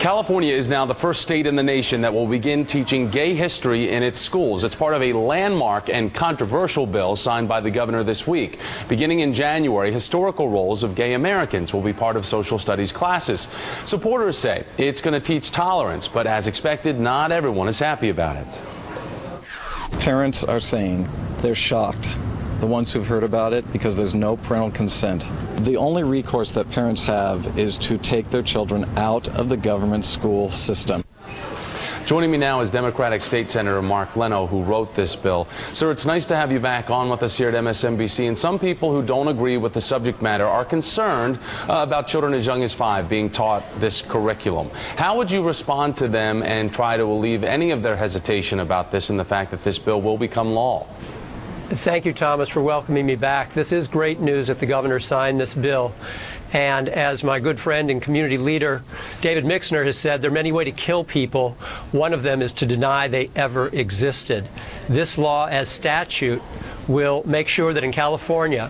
California is now the first state in the nation that will begin teaching gay history in its schools. It's part of a landmark and controversial bill signed by the governor this week. Beginning in January, historical roles of gay Americans will be part of social studies classes. Supporters say it's going to teach tolerance, but as expected, not everyone is happy about it. Parents are saying they're shocked, the ones who've heard about it, because there's no parental consent. The only recourse that parents have is to take their children out of the government school system. Joining me now is Democratic State Senator Mark Leno, who wrote this bill. Sir, it's nice to have you back on with us here at MSNBC. And some people who don't agree with the subject matter are concerned about children as young as 5 being taught this curriculum. How would you respond to them and try to alleviate any of their hesitation about this and the fact that this bill will become law? Thank you, Thomas, for welcoming me back. This is great news that the governor signed this bill. And as my good friend and community leader, David Mixner, has said, there are many ways to kill people. One of them is to deny they ever existed. This law, as statute, will make sure that in California,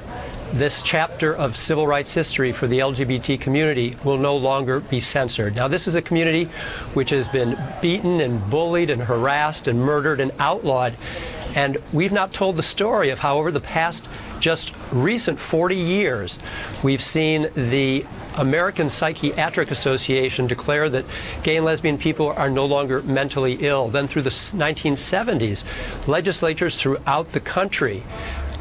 this chapter of civil rights history for the LGBT community will no longer be censored. Now, this is a community which has been beaten and bullied and harassed and murdered and outlawed. And we've not told the story of how over the past just recent 40 years, we've seen the American Psychiatric Association declare that gay and lesbian people are no longer mentally ill. Then through the 1970s, legislatures throughout the country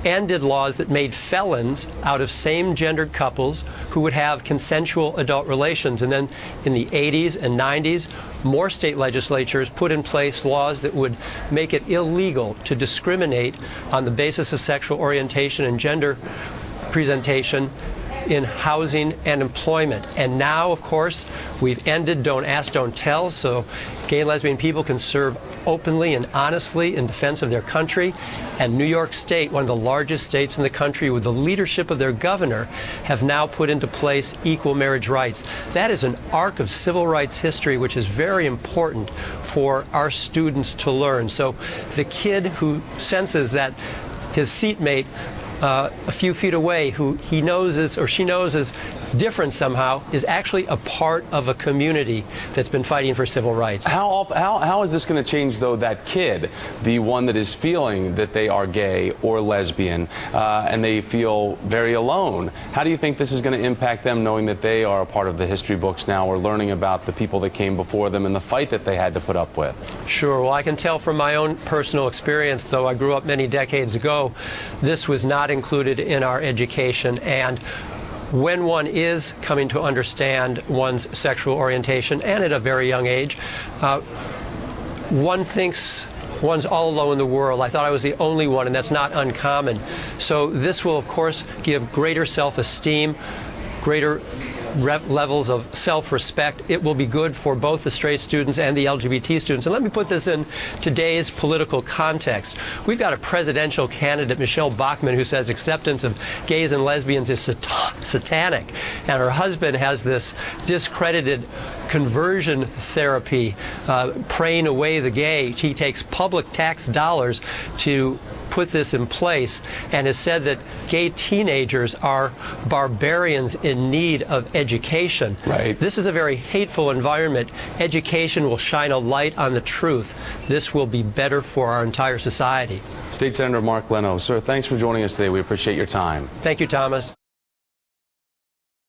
ended laws that made felons out of same-gendered couples who would have consensual adult relations. And then in the 80s and 90s, more state legislatures put in place laws that would make it illegal to discriminate on the basis of sexual orientation and gender presentation in housing and employment. And now, of course, we've ended Don't Ask, Don't Tell, so gay and lesbian people can serve openly and honestly in defense of their country. And New York State, one of the largest states in the country with the leadership of their governor, have now put into place equal marriage rights. That is an arc of civil rights history which is very important for our students to learn. So the kid who senses that his seatmate a few feet away, who he knows is, or she knows is different somehow, is actually a part of a community that's been fighting for civil rights. How is this going to change, though, that kid, the one that is feeling that they are gay or lesbian, and they feel very alone? How do you think this is going to impact them, knowing that they are a part of the history books now, or learning about the people that came before them and the fight that they had to put up with? Sure. Well, I can tell from my own personal experience, though I grew up many decades ago, this was not included in our education. And when one is coming to understand one's sexual orientation, and at a very young age, one thinks one's all alone in the world. I thought I was the only one, and that's not uncommon. So this will, of course, give greater self-esteem, greater levels of self-respect. It will be good for both the straight students and the LGBT students. And let me put this in today's political context. We've got a presidential candidate, Michelle Bachmann, who says acceptance of gays and lesbians is satanic. And her husband has this discredited conversion therapy, praying away the gay. He takes public tax dollars to put this in place, and has said that gay teenagers are barbarians in need of education. Right. This is a very hateful environment. Education will shine a light on the truth. This will be better for our entire society. State Senator Mark Leno, sir, thanks for joining us today. We appreciate your time. Thank you, Thomas.